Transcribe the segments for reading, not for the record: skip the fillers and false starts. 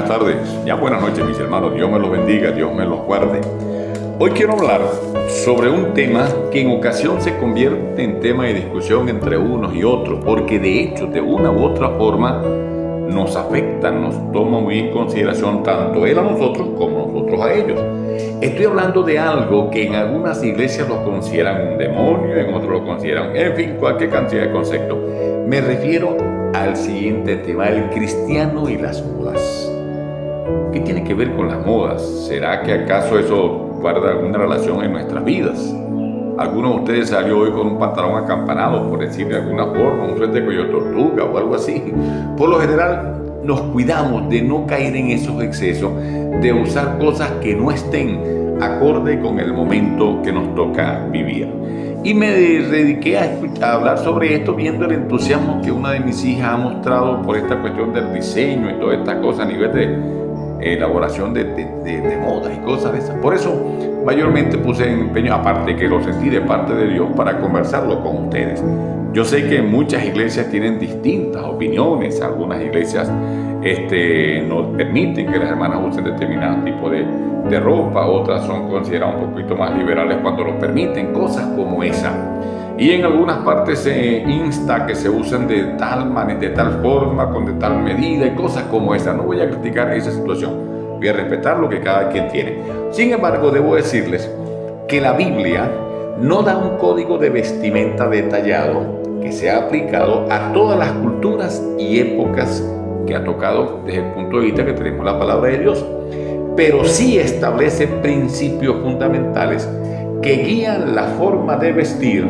Buenas tardes, ya buenas noches mis hermanos, Dios me los bendiga, Dios me los guarde. Hoy quiero hablar sobre un tema que en ocasión se convierte en tema de discusión entre unos y otros, porque de hecho de una u otra forma nos afecta, nos toma muy en consideración tanto él a nosotros como nosotros a ellos. Estoy hablando de algo que en algunas iglesias lo consideran un demonio, en otros lo consideran, en fin, cualquier cantidad de conceptos. Me refiero al siguiente tema, el cristiano y las modas. ¿Qué tiene que ver con las modas? ¿Será que acaso eso guarda alguna relación en nuestras vidas? ¿Alguno de ustedes salió hoy con un pantalón acampanado, por decir de alguna forma, un suéter de cuello tortuga o algo así? Por lo general nos cuidamos de no caer en esos excesos, de usar cosas que no estén acorde con el momento que nos toca vivir. Y me dediqué a hablar sobre esto viendo el entusiasmo que una de mis hijas ha mostrado por esta cuestión del diseño y todas estas cosas a nivel de elaboración de modas y cosas de esas. Por eso mayormente puse empeño, aparte que lo sentí de parte de Dios, para conversarlo con ustedes. Yo sé que muchas iglesias tienen distintas opiniones. Algunas iglesias no permiten que las hermanas usen determinado tipo de ropa, otras son consideradas un poquito más liberales cuando lo permiten, cosas como esa. Y en algunas partes se insta a que se usen de tal forma, con de tal medida y cosas como esa. No voy a criticar esa situación, voy a respetar lo que cada quien tiene. Sin embargo, debo decirles que la Biblia no da un código de vestimenta detallado que se ha aplicado a todas las culturas y épocas que ha tocado desde el punto de vista que tenemos la palabra de Dios, pero sí establece principios fundamentales que guían la forma de vestir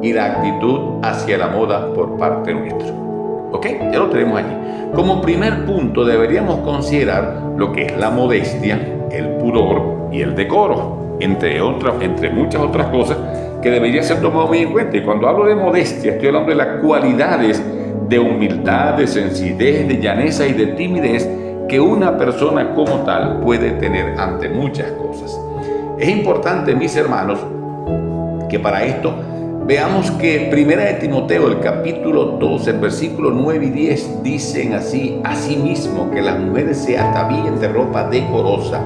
y la actitud hacia la moda por parte nuestra. ¿Ok? Ya lo tenemos allí. Como primer punto deberíamos considerar lo que es la modestia, el pudor y el decoro, entre muchas otras cosas que debería ser tomado muy en cuenta. Y cuando hablo de modestia, estoy hablando de las cualidades de humildad, de sencillez, de llaneza y de timidez que una persona como tal puede tener ante muchas cosas. Es importante, mis hermanos, que para esto veamos que Primera de Timoteo, el capítulo 12, el versículo 9 y 10, dicen así: asimismo que las mujeres se atavíen de ropa decorosa,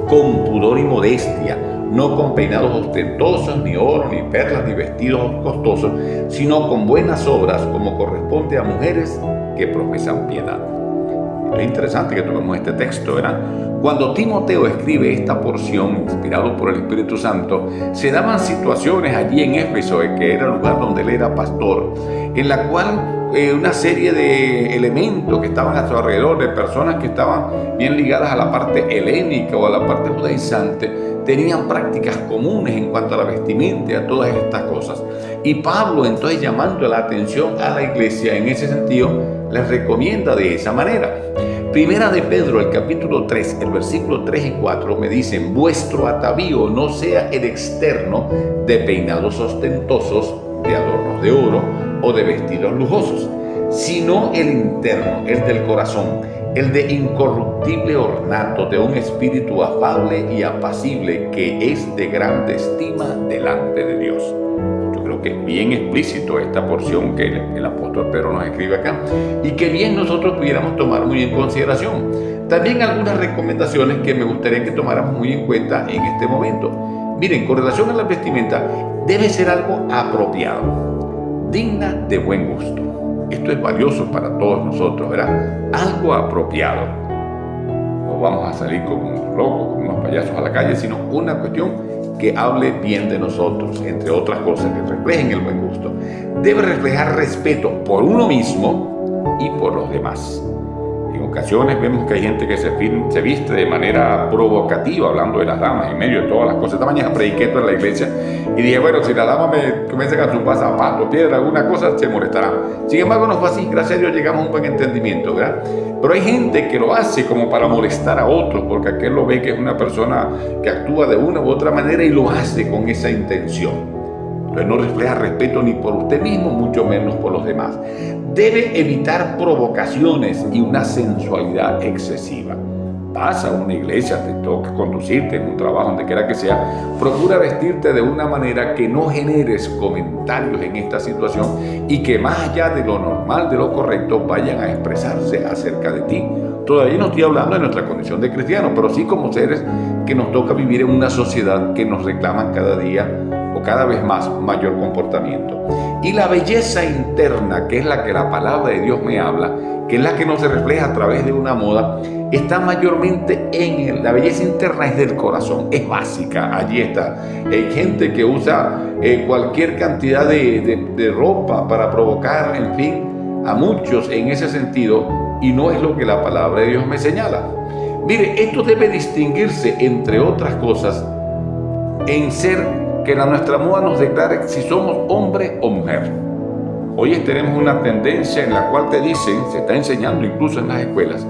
con pudor y modestia, no con peinados ostentosos, ni oro, ni perlas, ni vestidos costosos, sino con buenas obras, como corresponde a mujeres que profesan piedad. Esto es interesante que tomemos este texto, ¿verdad? Cuando Timoteo escribe esta porción, inspirado por el Espíritu Santo, se daban situaciones allí en Éfeso, que era el lugar donde él era pastor, en la cual una serie de elementos que estaban a su alrededor, de personas que estaban bien ligadas a la parte helénica o a la parte judaizante, tenían prácticas comunes en cuanto a la vestimenta y a todas estas cosas. Y Pablo, entonces, llamando la atención a la iglesia en ese sentido, les recomienda de esa manera. Primera de Pedro, el capítulo 3, el versículo 3 y 4 me dicen: vuestro atavío no sea el externo de peinados ostentosos, de adornos de oro o de vestidos lujosos, sino el interno, el del corazón, el de incorruptible ornato, de un espíritu afable y apacible, que es de grande estima delante de Dios. Yo creo que es bien explícito esta porción que el apóstol Pedro nos escribe acá, y que bien nosotros pudiéramos tomar muy en consideración. También algunas recomendaciones que me gustaría que tomáramos muy en cuenta en este momento. Miren, con relación a la vestimenta, debe ser algo apropiado, digna de buen gusto. Esto es valioso para todos nosotros, ¿verdad? Algo apropiado. No vamos a salir como unos locos, como unos payasos a la calle, sino una cuestión que hable bien de nosotros, entre otras cosas, que reflejen el buen gusto. Debe reflejar respeto por uno mismo y por los demás. En ocasiones vemos que hay gente que se viste de manera provocativa, hablando de las damas, en medio de todas las cosas. Esta mañana prediqué esto en la iglesia y dije, bueno, si la dama me comienza a chupar zapatos, piedra, alguna cosa, se molestará. Sin embargo, no fue así. Gracias a Dios llegamos a un buen entendimiento, ¿verdad? Pero hay gente que lo hace como para molestar a otros, porque aquel lo ve que es una persona que actúa de una u otra manera y lo hace con esa intención. Entonces no refleja respeto ni por usted mismo, mucho menos por los demás. Debe evitar provocaciones y una sensualidad excesiva. Vas a una iglesia, te toca conducirte en un trabajo, donde quiera que sea, procura vestirte de una manera que no generes comentarios en esta situación y que más allá de lo normal, de lo correcto, vayan a expresarse acerca de ti. Todavía no estoy hablando de nuestra condición de cristianos, pero sí como seres que nos toca vivir en una sociedad que nos reclaman cada día o cada vez más mayor comportamiento. Y la belleza interna, que es la que la palabra de Dios me habla, que es la que no se refleja a través de una moda, está mayormente en la belleza interna, es del corazón, es básica, allí está. Hay gente que usa cualquier cantidad de ropa para provocar, en fin, a muchos en ese sentido, y no es lo que la palabra de Dios me señala. Mire, esto debe distinguirse, entre otras cosas, en ser que nuestra moda nos declare si somos hombre o mujer. Hoy tenemos una tendencia en la cual te dicen, se está enseñando incluso en las escuelas,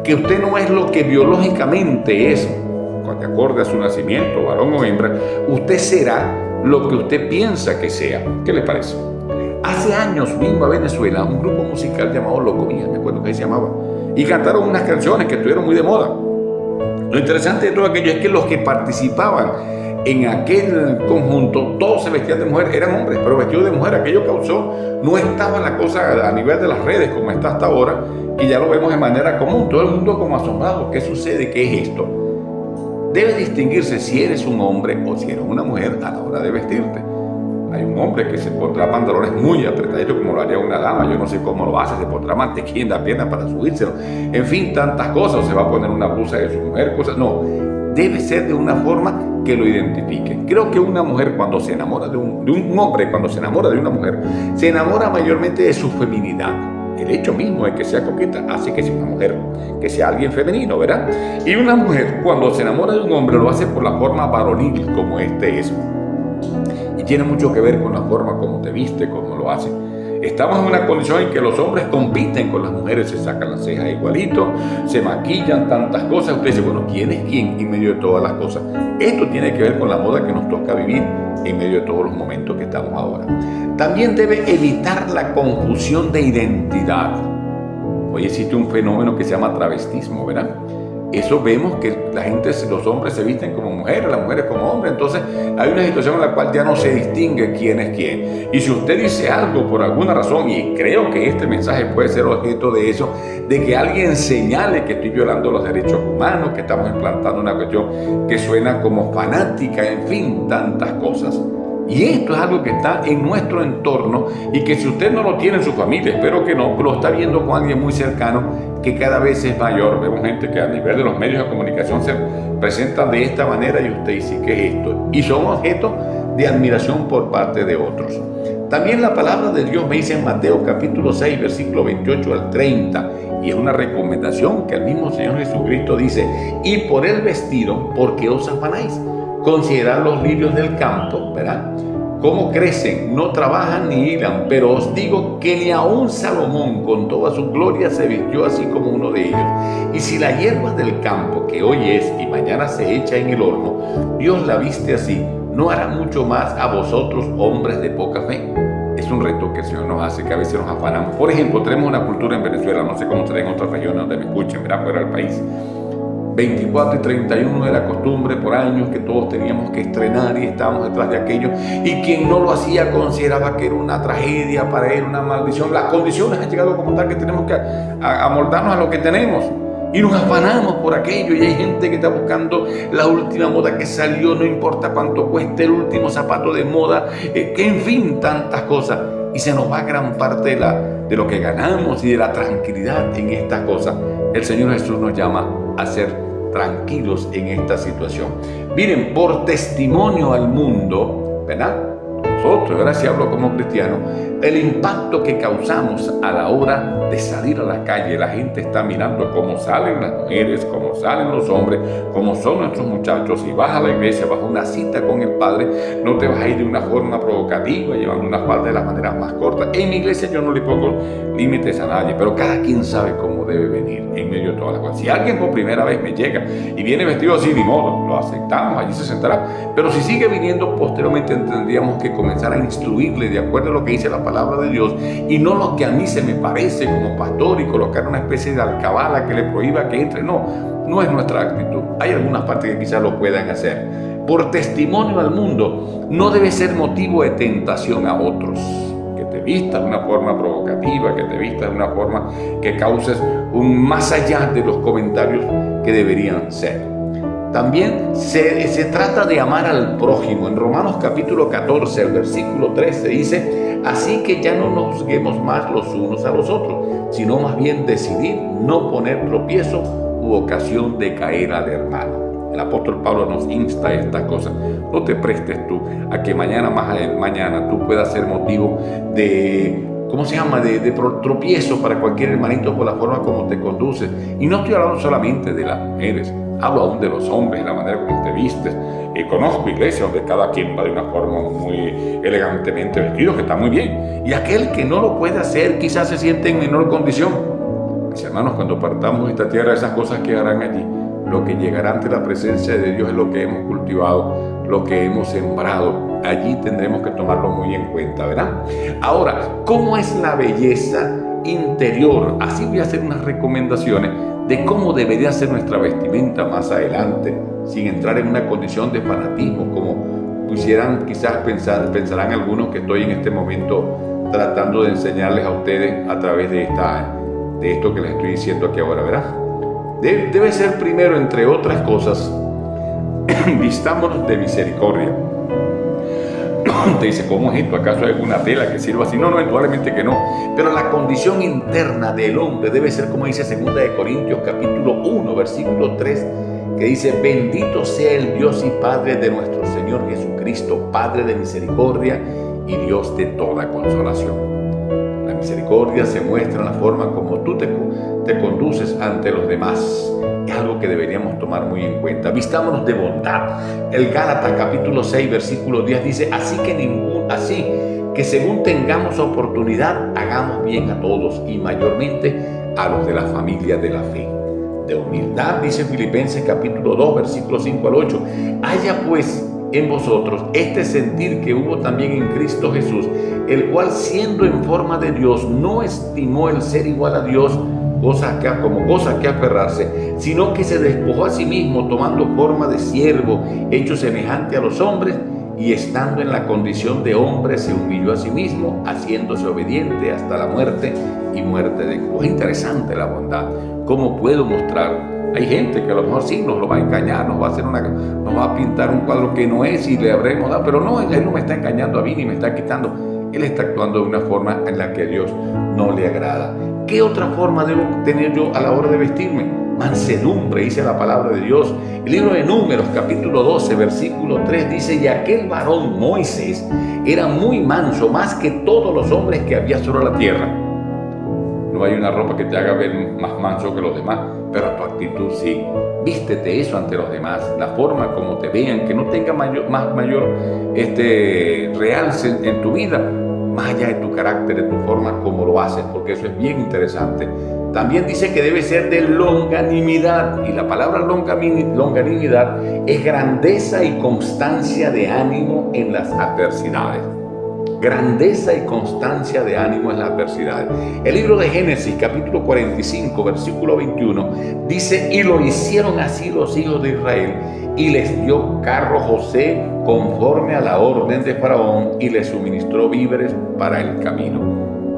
que usted no es lo que biológicamente es, de acuerdo a su nacimiento, varón o hembra, usted será lo que usted piensa que sea. ¿Qué le parece? Hace años vino a Venezuela un grupo musical llamado Locomía, me acuerdo que se llamaba, y cantaron unas canciones que estuvieron muy de moda. Lo interesante de todo aquello es que los que participaban en aquel conjunto, todos se vestían de mujer, eran hombres, pero vestidos de mujer. Aquello causó, no estaba la cosa a nivel de las redes como está hasta ahora, que ya lo vemos de manera común, todo el mundo como asombrado. ¿Qué sucede? ¿Qué es esto? Debe distinguirse si eres un hombre o si eres una mujer a la hora de vestirte. Hay un hombre que se pondrá pantalones muy apretaditos como lo haría una dama, yo no sé cómo lo hace, se pondrá mantequilla en la pierna para subírselo, en fin, tantas cosas, o se va a poner una blusa de su mujer, cosas, no, debe ser de una forma que lo identifique. Creo que una mujer cuando se enamora de un hombre, cuando se enamora de una mujer, se enamora mayormente de su feminidad. El hecho mismo de que sea coqueta hace que sea una mujer, que sea alguien femenino, ¿verdad? Y una mujer cuando se enamora de un hombre lo hace por la forma varonil como este es. Y tiene mucho que ver con la forma como te viste, como lo hace. Estamos en una condición en que los hombres compiten con las mujeres, se sacan las cejas igualito, se maquillan, tantas cosas. Usted dice, bueno, ¿quién es quién en medio de todas las cosas? Esto tiene que ver con la moda que nos toca vivir en medio de todos los momentos que estamos ahora. También debe evitar la confusión de identidad. Hoy existe un fenómeno que se llama travestismo, ¿verdad? Eso vemos que la gente, los hombres se visten como mujeres, las mujeres como hombres. Entonces hay una situación en la cual ya no se distingue quién es quién. Y si usted dice algo por alguna razón, y creo que este mensaje puede ser objeto de eso, de que alguien señale que estoy violando los derechos humanos, que estamos implantando una cuestión que suena como fanática, en fin, tantas cosas. Y esto es algo que está en nuestro entorno y que si usted no lo tiene en su familia, espero que no, lo está viendo con alguien muy cercano que cada vez es mayor. Vemos gente que a nivel de los medios de comunicación se presentan de esta manera y usted dice, ¿qué es esto? Y son objeto de admiración por parte de otros. También la palabra de Dios me dice en Mateo capítulo 6, versículo 28 al 30, y es una recomendación que el mismo Señor Jesucristo dice, y por el vestido, ¿por qué os afanáis? Considerad los lirios del campo, ¿verdad? Cómo crecen, no trabajan ni hilan, pero os digo que ni aun Salomón con toda su gloria se vistió así como uno de ellos. Y si la hierba del campo, que hoy es y mañana se echa en el horno, Dios la viste así, ¿no hará mucho más a vosotros, hombres de poca fe? Es un reto que el Señor nos hace, que a veces nos afanamos. Por ejemplo, tenemos una cultura en Venezuela, no sé cómo será en otras regiones donde me escuchen, ¿verdad? Fuera del país. 24 y 31 de la costumbre por años que todos teníamos que estrenar y estábamos detrás de aquello, y quien no lo hacía consideraba que era una tragedia para él, una maldición. Las condiciones han llegado como tal que tenemos que amoldarnos a lo que tenemos y nos afanamos por aquello, y hay gente que está buscando la última moda que salió, no importa cuánto cueste el último zapato de moda, que en fin, tantas cosas, y se nos va gran parte de lo que ganamos y de la tranquilidad en estas cosas. El Señor Jesús nos llama a ser tranquilos en esta situación. Miren, por testimonio al mundo, ¿verdad? Nosotros, ahora sí hablo como cristiano, el impacto que causamos a la hora de salir a la calle. La gente está mirando cómo salen las mujeres, cómo salen los hombres, cómo son nuestros muchachos. Si vas a la iglesia, vas a una cita con el Padre, no te vas a ir de una forma provocativa, llevando una falda de las maneras más cortas. En mi iglesia yo no le pongo límites a nadie, pero cada quien sabe cómo debe venir en medio de todas las cosas. Si alguien por primera vez me llega y viene vestido así, ni modo, lo aceptamos, allí se sentará. Pero si sigue viniendo, posteriormente tendríamos que comenzar a instruirle de acuerdo a lo que dice la palabra de Dios, y no lo que a mí se me parece como pastor, y colocar una especie de alcabala que le prohíba que entre. No es nuestra actitud. Hay algunas partes que quizás lo puedan hacer. Por testimonio al mundo, no debe ser motivo de tentación a otros. Que te vistas de una forma provocativa, que te vistas de una forma que causes un más allá de los comentarios que deberían ser. También se trata de amar al prójimo. En Romanos capítulo 14, el versículo 13 dice: así que ya no nos juzguemos más los unos a los otros, sino más bien decidir no poner tropiezo u ocasión de caer al hermano. El apóstol Pablo nos insta a estas cosas. No te prestes tú a que mañana tú puedas ser motivo de de tropiezo para cualquier hermanito por la forma como te conduces. Y no estoy hablando solamente de las mujeres, hablo aún de los hombres, la manera como te vistes. Conozco iglesias donde cada quien va de una forma muy elegantemente vestido, que está muy bien. Y aquel que no lo puede hacer quizás se siente en menor condición. Mis hermanos, cuando partamos de esta tierra, esas cosas quedarán allí. Lo que llegará ante la presencia de Dios es lo que hemos cultivado, lo que hemos sembrado. Allí tendremos que tomarlo muy en cuenta, ¿verdad? Ahora, ¿cómo es la belleza interior? Así voy a hacer unas recomendaciones de cómo debería ser nuestra vestimenta más adelante, sin entrar en una condición de fanatismo, como quizás pensarán algunos que estoy en este momento tratando de enseñarles a ustedes a través de esto que les estoy diciendo aquí ahora, ¿verdad? Debe ser primero, entre otras cosas, vistámonos de misericordia. Te dice, ¿cómo es esto? ¿Acaso hay alguna tela que sirva así? No, indudablemente que no. Pero la condición interna del hombre debe ser, como dice 2 Corintios capítulo 1, versículo 3, que dice: bendito sea el Dios y Padre de nuestro Señor Jesucristo, Padre de misericordia y Dios de toda consolación. La misericordia se muestra en la forma como tú te conduces ante los demás. Es algo que deberíamos tomar muy en cuenta. Vistámonos de bondad. El Gálatas capítulo 6 versículo 10 dice: así que según tengamos oportunidad, hagamos bien a todos, y mayormente a los de la familia de la fe. De humildad, dice Filipenses capítulo 2 versículos 5 al 8: haya pues en vosotros este sentir que hubo también en Cristo Jesús, el cual, siendo en forma de Dios, no estimó el ser igual a Dios como cosa que aferrarse, sino que se despojó a sí mismo, tomando forma de siervo, hecho semejante a los hombres, y estando en la condición de hombre, se humilló a sí mismo, haciéndose obediente hasta la muerte y muerte de cruz. Es interesante la bondad. ¿Cómo puedo mostrar? Hay gente que a lo mejor sí nos lo va a engañar, nos va a pintar un cuadro que no es y le habremos dado, pero no, él no me está engañando a mí ni me está quitando. Él está actuando de una forma en la que a Dios no le agrada. ¿Qué otra forma debo tener yo a la hora de vestirme? Mansedumbre, dice la palabra de Dios. El libro de Números, capítulo 12, versículo 3, dice: y aquel varón Moisés era muy manso, más que todos los hombres que había sobre la tierra. No hay una ropa que te haga ver más manso que los demás, pero tu actitud sí. Vístete eso ante los demás, la forma como te vean, que no tenga mayor realce en tu vida, más allá de tu carácter, de tu forma como lo haces, porque eso es bien interesante. También dice que debe ser de longanimidad, y la palabra longanimidad es grandeza y constancia de ánimo en las adversidades. Grandeza y constancia de ánimo en las adversidades. El libro de Génesis, capítulo 45, versículo 21, dice: y lo hicieron así los hijos de Israel, y les dio carro José conforme a la orden de Faraón, y les suministró víveres para el camino.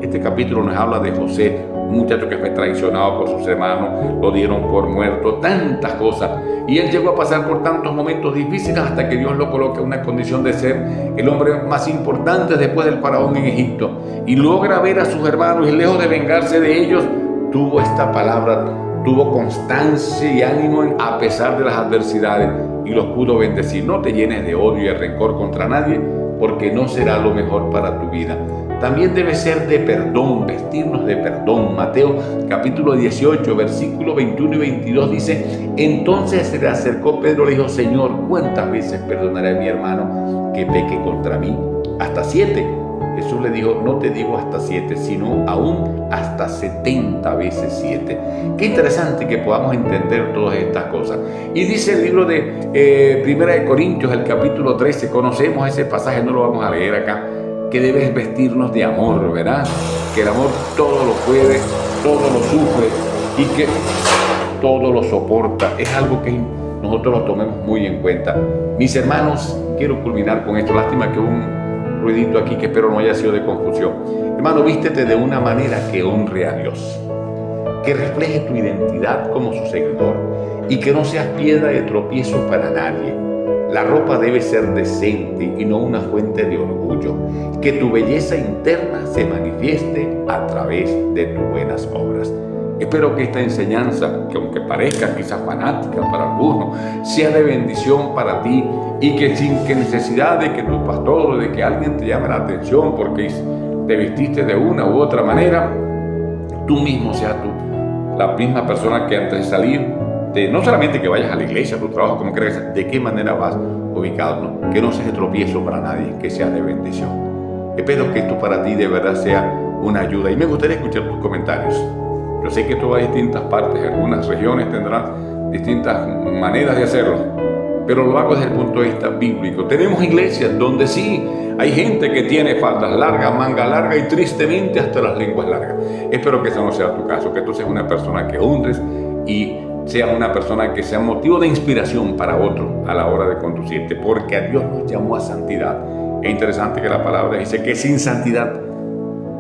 Este capítulo nos habla de José, un muchacho que fue traicionado por sus hermanos, lo dieron por muerto, tantas cosas. Y él llegó a pasar por tantos momentos difíciles hasta que Dios lo coloca en una condición de ser el hombre más importante después del faraón en Egipto. Y logra ver a sus hermanos, y lejos de vengarse de ellos, tuvo esta palabra, tuvo constancia y ánimo a pesar de las adversidades, y los pudo bendecir. No te llenes de odio y de rencor contra nadie, porque no será lo mejor para tu vida. También debe ser de perdón, vestirnos de perdón. Mateo capítulo 18, versículos 21 y 22 dice: entonces se le acercó Pedro y le dijo: Señor, ¿cuántas veces perdonaré a mi hermano que peque contra mí? ¿Hasta 7? Jesús le dijo: no te digo hasta 7, sino aún hasta 70 veces 7. Qué interesante que podamos entender todas estas cosas. Y dice el libro de 1 Corintios, el capítulo 13, conocemos ese pasaje, no lo vamos a leer acá, que debes vestirnos de amor, ¿verdad? Que el amor todo lo puede, todo lo sufre y que todo lo soporta. Es algo que nosotros lo tomemos muy en cuenta. Mis hermanos, quiero culminar con esto. Lástima que ruidito aquí que espero no haya sido de confusión. Hermano, vístete de una manera que honre a Dios, que refleje tu identidad como su seguidor y que no seas piedra de tropiezo para nadie. La ropa debe ser decente y no una fuente de orgullo. Que tu belleza interna se manifieste a través de tus buenas obras. Espero que esta enseñanza, que aunque parezca quizás fanática para algunos, sea de bendición para ti y que sin que necesidad de que tu pastor o de que alguien te llame la atención porque te vestiste de una u otra manera, tú mismo seas tú, la misma persona que antes de salir, no solamente que vayas a la iglesia, a tu trabajo, como crees, de qué manera vas ubicado, ¿no? Que no seas de tropiezo para nadie, que sea de bendición. Espero que esto para ti de verdad sea una ayuda y me gustaría escuchar tus comentarios. Yo sé que esto va a distintas partes, algunas regiones tendrán distintas maneras de hacerlo, pero lo hago desde el punto de vista bíblico. Tenemos iglesias donde sí hay gente que tiene faldas largas, manga larga y tristemente hasta las lenguas largas. Espero que ese no sea tu caso, que tú seas una persona que honres y seas una persona que sea motivo de inspiración para otro a la hora de conducirte, porque a Dios nos llamó a santidad. Es interesante que la palabra dice que sin santidad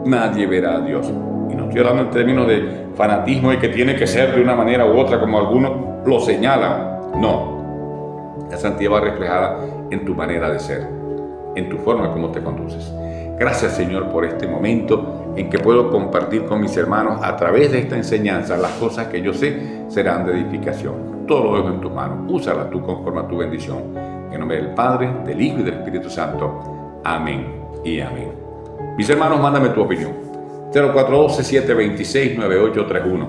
nadie verá a Dios. Y no estoy hablando en términos de fanatismo y que tiene que ser de una manera u otra como algunos lo señalan. No, la santidad va reflejada en tu manera de ser, en tu forma como te conduces. Gracias, Señor, por este momento en que puedo compartir con mis hermanos a través de esta enseñanza las cosas que yo sé serán de edificación. Todo lo dejo en tus manos. Úsala tú conforme a tu bendición. En nombre del Padre, del Hijo y del Espíritu Santo. Amén y amén. Mis hermanos, mándame tu opinión. 0412-726-9831.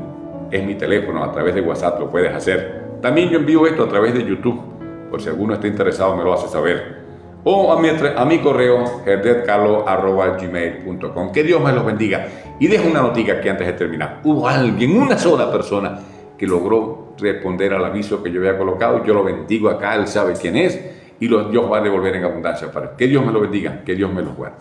Es mi teléfono, a través de WhatsApp lo puedes hacer. También yo envío esto a través de YouTube. Por si alguno está interesado me lo hace saber. O a mi correo herdetcarlo@gmail.com. Que Dios me los bendiga. Y dejo una noticia aquí antes de terminar. Hubo alguien, una sola persona, que logró responder al aviso que yo había colocado. Yo lo bendigo acá, él sabe quién es. Y Dios va a devolver en abundancia para él. Que Dios me lo bendiga, que Dios me los guarde.